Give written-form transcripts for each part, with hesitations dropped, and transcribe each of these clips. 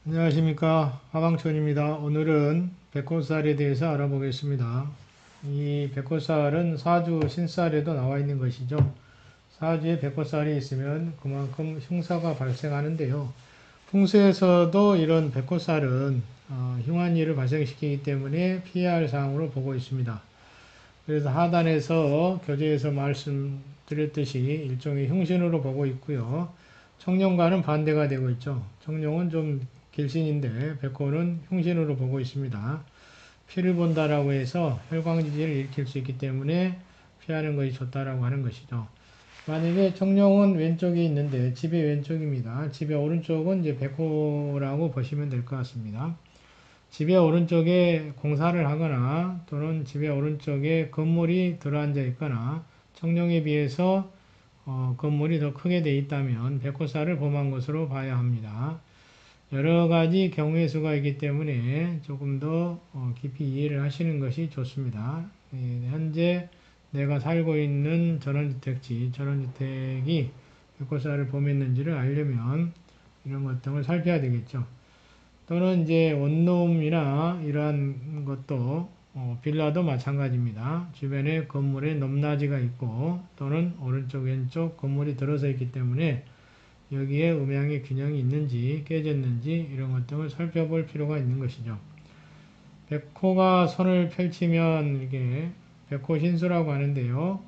안녕하십니까, 하방천입니다. 오늘은 백호살에 대해서 알아보겠습니다. 이 백호살은 사주 신살에도 나와 있는 것이죠. 사주에 백호살이 있으면 그만큼 흉사가 발생하는데요. 풍수에서도 이런 백호살은 흉한 일을 발생시키기 때문에 피해야 할 사항으로 보고 있습니다. 그래서 하단에서 교재에서 말씀드렸듯이 일종의 흉신으로 보고 있고요. 청룡과는 반대가 되고 있죠. 청룡은 좀 길신인데 백호는 흉신으로 보고 있습니다. 피를 본다라고 해서 혈광지지를 일으킬 수 있기 때문에 피하는 것이 좋다라고 하는 것이죠. 만약에 청룡은 왼쪽에 있는데 집의 왼쪽입니다. 집의 오른쪽은 이제 백호라고 보시면 될 것 같습니다. 집의 오른쪽에 공사를 하거나 또는 집의 오른쪽에 건물이 들어앉아 있거나 청룡에 비해서 건물이 더 크게 돼 있다면 백호사를 범한 것으로 봐야 합니다. 여러 가지 경우의 수가 있기 때문에 조금 더 깊이 이해를 하시는 것이 좋습니다. 현재 내가 살고 있는 전원주택이 백호사를 범했는지를 알려면 이런 것 등을 살펴야 되겠죠. 또는 이제 원룸이나 이러한 것도 빌라도 마찬가지입니다. 주변에 건물에 높낮이가 있고 또는 오른쪽 왼쪽 건물이 들어서 있기 때문에 여기에 음양의 균형이 있는지 깨졌는지 이런 것 등을 살펴볼 필요가 있는 것이죠. 백호가 손을 펼치면 이게 백호신수라고 하는데요.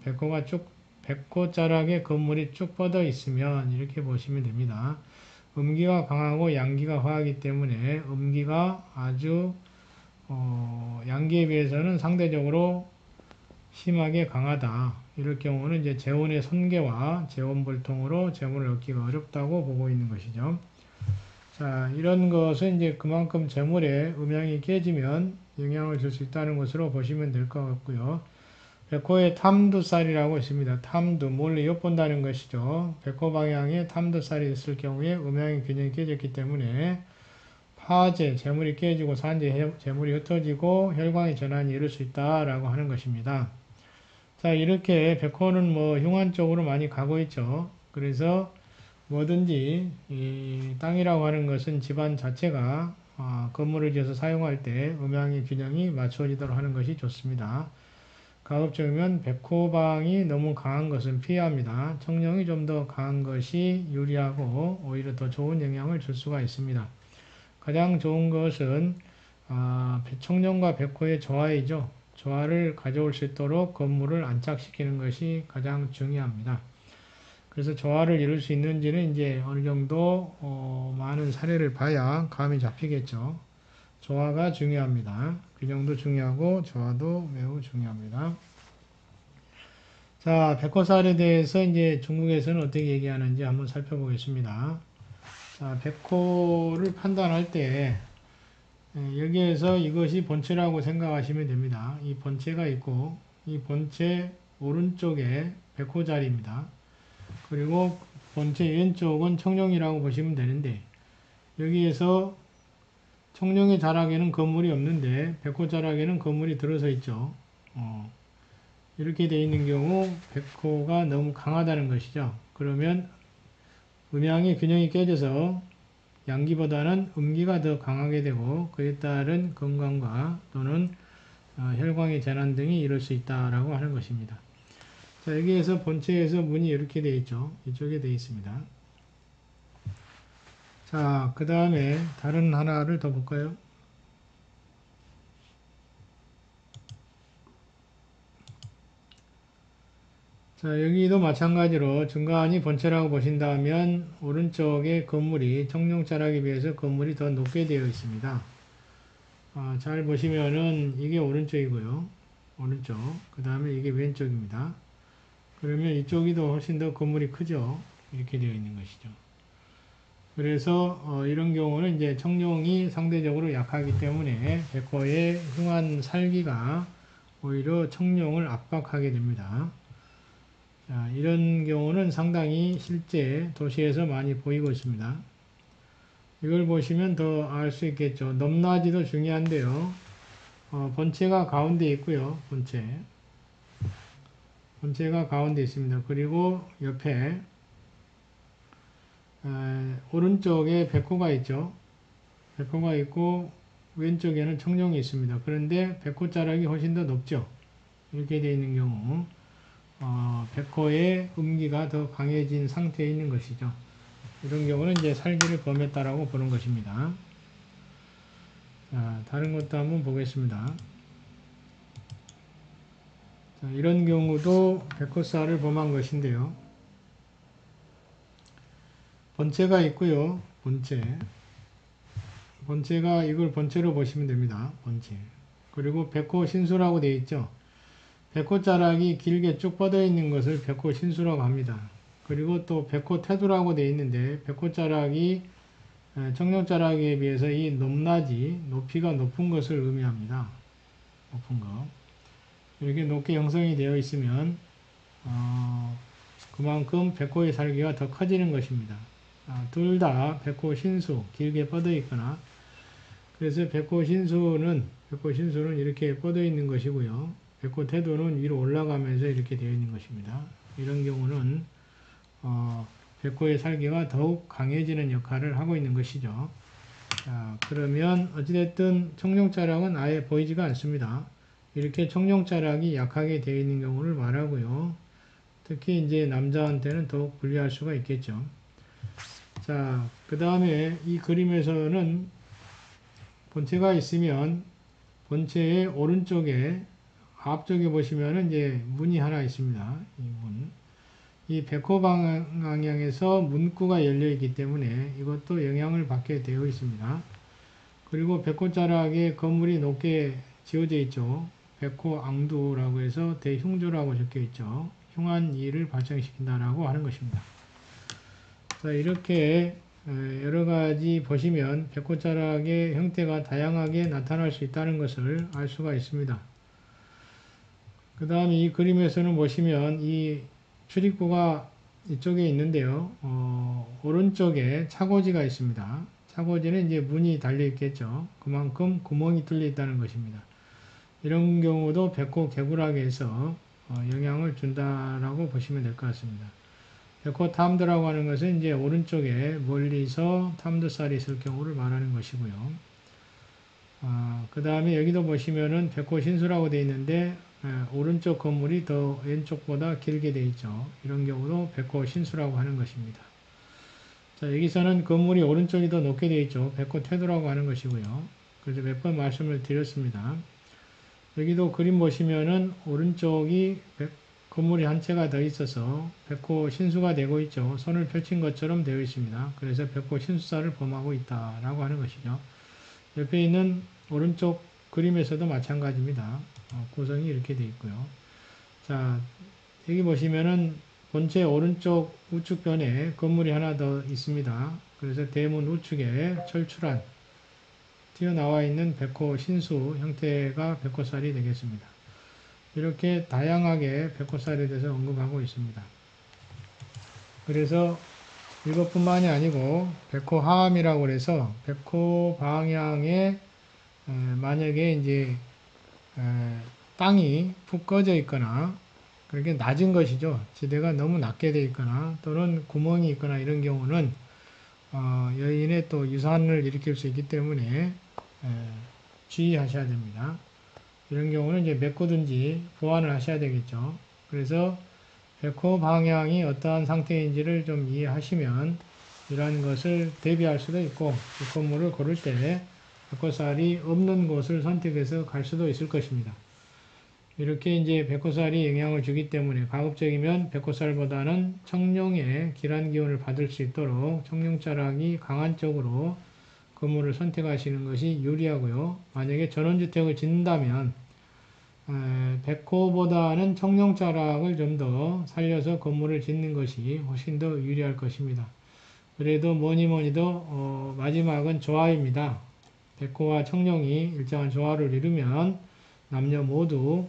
백호가 백호자락에 건물이 쭉 뻗어 있으면 이렇게 보시면 됩니다. 음기가 강하고 양기가 화하기 때문에 음기가 아주 양기에 비해서는 상대적으로 심하게 강하다. 이럴 경우는 이제 재혼의 손괴와 재혼불통으로 재물을 얻기가 어렵다고 보고 있는 것이죠. 자, 이런 것은 이제 그만큼 재물에 음양이 깨지면 영향을 줄 수 있다는 것으로 보시면 될 것 같고요. 백호의 탐두살이라고 있습니다. 탐두, 몰래 엿본다는 것이죠. 백호 방향에 탐두살이 있을 경우에 음양의 균형이 깨졌기 때문에 파재, 재물이 깨지고 산재, 재물이 흩어지고 혈광의 전환이 이룰 수 있다라고 하는 것입니다. 자, 이렇게 백호는 뭐 흉한 쪽으로 많이 가고 있죠. 그래서 뭐든지 이 땅이라고 하는 것은 집안 자체가 건물을 지어서 사용할 때 음양의 균형이 맞춰지도록 하는 것이 좋습니다. 가급적이면 백호방이 너무 강한 것은 피해야 합니다. 청룡이 좀 더 강한 것이 유리하고 오히려 더 좋은 영향을 줄 수가 있습니다. 가장 좋은 것은 청룡과 백호의 조화이죠. 조화를 가져올 수 있도록 건물을 안착시키는 것이 가장 중요합니다. 그래서 조화를 이룰 수 있는지는 이제 어느 정도 많은 사례를 봐야 감이 잡히겠죠. 조화가 중요합니다. 균형도 중요하고 조화도 매우 중요합니다. 자, 백호살에 대해서 이제 중국에서는 어떻게 얘기하는지 한번 살펴보겠습니다. 자, 백호를 판단할 때 여기에서 이것이 본체라고 생각하시면 됩니다. 이 본체가 있고 이 본체 오른쪽에 백호 자리입니다. 그리고 본체 왼쪽은 청룡이라고 보시면 되는데 여기에서 청룡의 자락에는 건물이 없는데 백호 자락에는 건물이 들어서 있죠. 이렇게 되어 있는 경우 백호가 너무 강하다는 것이죠. 그러면 음양의 균형이 깨져서 양기보다는 음기가 더 강하게 되고 그에 따른 건강과 또는 혈광의 전환 등이 이룰 수 있다라고 하는 것입니다. 자, 여기에서 본체에서 문이 이렇게 되어 있죠. 이쪽에 되어 있습니다. 자, 그 다음에 다른 하나를 더 볼까요? 자, 여기도 마찬가지로 중간이 본체라고 보신다면 오른쪽에 건물이 청룡자락에 비해서 건물이 더 높게 되어 있습니다. 잘 보시면은 이게 오른쪽이고요. 오른쪽. 그 다음에 이게 왼쪽입니다. 그러면 이쪽이 더 훨씬 더 건물이 크죠. 이렇게 되어 있는 것이죠. 그래서 이런 경우는 이제 청룡이 상대적으로 약하기 때문에 백호의 흉한 살기가 오히려 청룡을 압박하게 됩니다. 자, 이런 경우는 상당히 실제 도시에서 많이 보이고 있습니다. 이걸 보시면 더 알 수 있겠죠. 높낮이도 중요한데요. 본체가 가운데 있고요. 본체가 가운데 있습니다. 그리고 옆에 오른쪽에 백호가 있죠. 백호가 있고 왼쪽에는 청룡이 있습니다. 그런데 백호 자락이 훨씬 더 높죠. 이렇게 되어 있는 경우 백호의 음기가 더 강해진 상태에 있는 것이죠. 이런 경우는 이제 살기를 범했다라고 보는 것입니다. 자, 다른 것도 한번 보겠습니다. 자, 이런 경우도 백호살을 범한 것인데요. 번체가 있고요. 번체가 이걸 번체로 보시면 됩니다. 번체. 그리고 백호 신수라고 되어 있죠. 백호 자락이 길게 쭉 뻗어 있는 것을 백호 신수라고 합니다. 그리고 또 백호 태두라고 되어 있는데 백호 자락이 청룡 자락에 비해서 이 높이가 높은 것을 의미합니다. 높은 거. 이렇게 높게 형성이 되어 있으면 그만큼 백호의 살기가 더 커지는 것입니다. 둘 다 백호 신수, 길게 뻗어 있거나 그래서 백호 신수는 이렇게 뻗어 있는 것이고요. 백호 태도는 위로 올라가면서 이렇게 되어 있는 것입니다. 이런 경우는 백호의 살기가 더욱 강해지는 역할을 하고 있는 것이죠. 자, 그러면 어찌됐든 청룡자락은 아예 보이지가 않습니다. 이렇게 청룡자락이 약하게 되어 있는 경우를 말하고요. 특히 이제 남자한테는 더욱 불리할 수가 있겠죠. 자, 그 다음에 이 그림에서는 본체가 있으면 본체의 오른쪽에 앞쪽에 보시면은 이제 문이 하나 있습니다. 이 문. 이 백호 방향에서 문구가 열려 있기 때문에 이것도 영향을 받게 되어 있습니다. 그리고 백호 자락에 건물이 높게 지어져 있죠. 백호 앙두라고 해서 대흉조라고 적혀 있죠. 흉한 일을 발생시킨다라고 하는 것입니다. 자, 이렇게 여러 가지 보시면 백호 자락의 형태가 다양하게 나타날 수 있다는 것을 알 수가 있습니다. 그 다음에 이 그림에서는 보시면 이 출입구가 이쪽에 있는데요. 오른쪽에 차고지가 있습니다. 차고지는 이제 문이 달려 있겠죠. 그만큼 구멍이 뚫려 있다는 것입니다. 이런 경우도 백호 개구락에서 영향을 준다라고 보시면 될 것 같습니다. 백호 탐드라고 하는 것은 이제 오른쪽에 멀리서 탐드살이 있을 경우를 말하는 것이고요. 그 다음에 여기도 보시면은 백호 신수라고 되어 있는데 오른쪽 건물이 더 왼쪽보다 길게 되어 있죠. 이런 경우도 백호 신수라고 하는 것입니다. 자, 여기서는 건물이 오른쪽이 더 높게 되어 있죠. 백호 태도라고 하는 것이고요. 그래서 몇 번 말씀을 드렸습니다. 여기도 그림 보시면은 오른쪽이 건물이 한 채가 더 있어서 백호 신수가 되고 있죠. 손을 펼친 것처럼 되어 있습니다. 그래서 백호 신수살을 범하고 있다라고 하는 것이죠. 옆에 있는 오른쪽 그림에서도 마찬가지입니다. 구성이 이렇게 되어 있고요. 자, 여기 보시면은 본체 오른쪽 우측변에 건물이 하나 더 있습니다. 그래서 대문 우측에 철출한 튀어나와 있는 백호 신수 형태가 백호살이 되겠습니다. 이렇게 다양하게 백호살에 대해서 언급하고 있습니다. 그래서 이것뿐만이 아니고 백호 하암이라고 해서 백호 방향에 만약에 이제 땅이 푹 꺼져 있거나 그렇게 낮은 것이죠. 지대가 너무 낮게 되어 있거나 또는 구멍이 있거나 이런 경우는 여인의 또 유산을 일으킬 수 있기 때문에 주의하셔야 됩니다. 이런 경우는 이제 메꾸든지 보완을 하셔야 되겠죠. 그래서 백호 방향이 어떠한 상태인지를 좀 이해하시면 이러한 것을 대비할 수도 있고 이 건물을 고를 때 백호살이 없는 곳을 선택해서 갈 수도 있을 것입니다. 이렇게 이제 백호살이 영향을 주기 때문에 가급적이면 백호살보다는 청룡의 길한 기운을 받을 수 있도록 청룡자락이 강한 쪽으로 건물을 선택하시는 것이 유리하고요. 만약에 전원주택을 짓는다면 백호보다는 청룡자락을 좀 더 살려서 건물을 짓는 것이 훨씬 더 유리할 것입니다. 그래도 뭐니뭐니도 마지막은 조화입니다. 백호와 청룡이 일정한 조화를 이루면 남녀 모두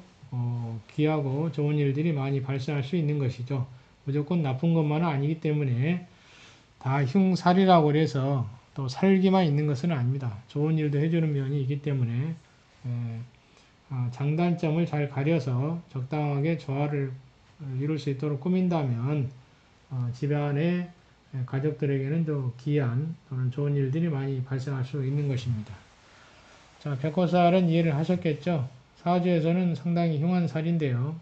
귀하고 좋은 일들이 많이 발생할 수 있는 것이죠. 무조건 나쁜 것만은 아니기 때문에 다 흉살이라고 해서 또 살기만 있는 것은 아닙니다. 좋은 일도 해주는 면이 있기 때문에 장단점을 잘 가려서 적당하게 조화를 이룰 수 있도록 꾸민다면 집안에 가족들에게는 또 귀한 또는 좋은 일들이 많이 발생할 수 있는 것입니다. 자, 백호살은 이해를 하셨겠죠? 사주에서는 상당히 흉한 살인데요.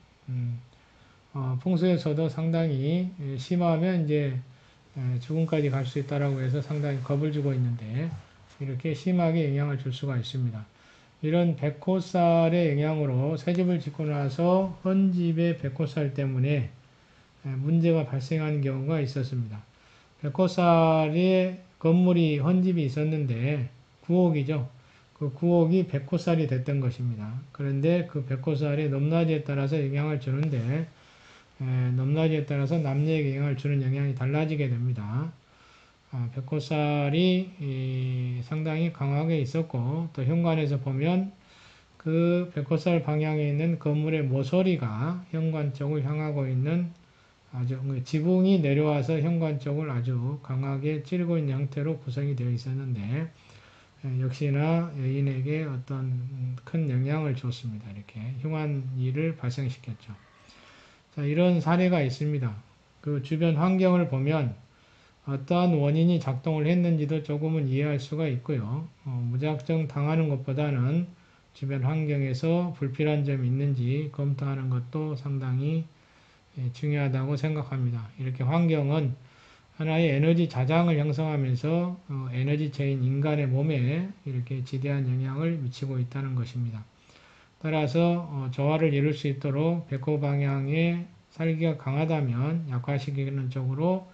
풍수에서도 상당히 심하면 이제 죽음까지 갈 수 있다라고 해서 상당히 겁을 주고 있는데 이렇게 심하게 영향을 줄 수가 있습니다. 이런 백호살의 영향으로 새집을 짓고 나서 헌집의 백호살 때문에 문제가 발생하는 경우가 있었습니다. 백호살에 건물이 헌집이 있었는데 9억이죠. 그 9억이 백호살이 됐던 것입니다. 그런데 그 백호살의 높낮이에 따라서 영향을 주는데 높낮이에 따라서 남녀에게 영향을 주는 영향이 달라지게 됩니다. 백호살이 상당히 강하게 있었고 또 현관에서 보면 그 백호살 방향에 있는 건물의 모서리가 현관 쪽을 향하고 있는 아주 지붕이 내려와서 현관 쪽을 아주 강하게 찌르고 있는 형태로 구성이 되어 있었는데 역시나 여인에게 어떤 큰 영향을 줬습니다. 이렇게 흉한 일을 발생시켰죠. 자, 이런 사례가 있습니다. 그 주변 환경을 보면 어떠한 원인이 작동을 했는지도 조금은 이해할 수가 있고요. 무작정 당하는 것보다는 주변 환경에서 불필요한 점이 있는지 검토하는 것도 상당히 중요하다고 생각합니다. 이렇게 환경은 하나의 에너지 자장을 형성하면서 에너지체인 인간의 몸에 이렇게 지대한 영향을 미치고 있다는 것입니다. 따라서 조화를 이룰 수 있도록 백호 방향의 살기가 강하다면 약화시키는 쪽으로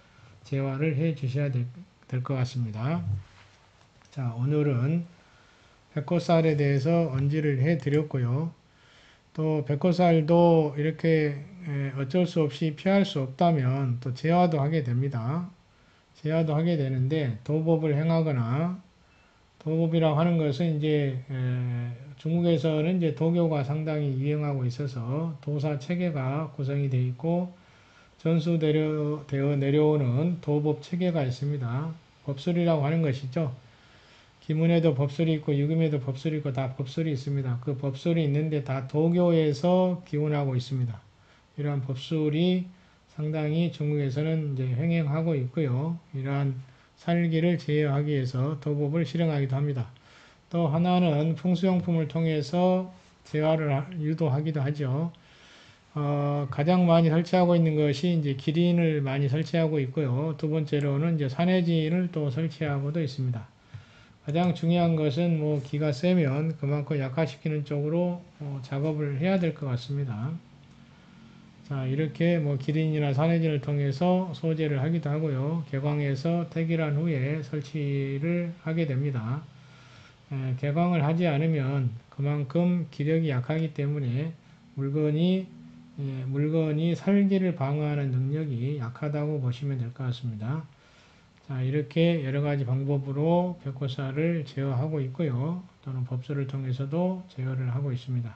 재활을 해 주셔야 될 것 같습니다. 자, 오늘은 백호살에 대해서 언지를 해 드렸고요. 또 백호살도 이렇게 어쩔 수 없이 피할 수 없다면 또 재화도 하게 됩니다. 재화도 하게 되는데 도법을 행하거나 도법이라고 하는 것은 이제 중국에서는 이제 도교가 상당히 유행하고 있어서 도사 체계가 구성이 되어 있고 전수되어 내려오는 도법 체계가 있습니다. 법술이라고 하는 것이죠. 기문에도 법술이 있고 유금에도 법술이 있고 다 법술이 있습니다. 그 법술이 있는데 다 도교에서 기원하고 있습니다. 이러한 법술이 상당히 중국에서는 이제 횡행하고 있고요. 이러한 살기를 제어하기 위해서 도법을 실행하기도 합니다. 또 하나는 풍수용품을 통해서 재화를 유도하기도 하죠. 가장 많이 설치하고 있는 것이 이제 기린을 많이 설치하고 있고요. 두 번째로는 이제 산해진을 또 설치하고도 있습니다. 가장 중요한 것은 뭐 기가 세면 그만큼 약화시키는 쪽으로 작업을 해야 될 것 같습니다. 자, 이렇게 뭐 기린이나 산해진을 통해서 소재를 하기도 하고요. 개광해서 태길한 후에 설치를 하게 됩니다. 개광을 하지 않으면 그만큼 기력이 약하기 때문에 물건이 살기를 방어하는 능력이 약하다고 보시면 될 것 같습니다. 자, 이렇게 여러 가지 방법으로 백호살을 제어하고 있고요. 또는 법술을 통해서도 제어를 하고 있습니다.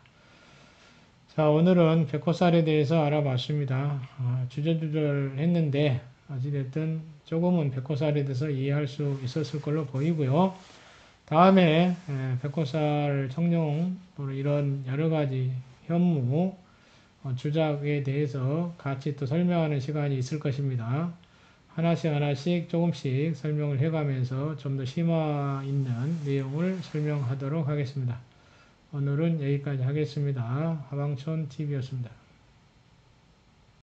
자, 오늘은 백호살에 대해서 알아봤습니다. 주저주절 했는데 어찌됐든 조금은 백호살에 대해서 이해할 수 있었을 걸로 보이고요. 다음에 백호살 청룡 또는 이런 여러 가지 현무 주작에 대해서 같이 또 설명하는 시간이 있을 것입니다. 하나씩 조금씩 설명을 해가면서 좀 더 심화 있는 내용을 설명하도록 하겠습니다. 오늘은 여기까지 하겠습니다. 하방촌 TV였습니다.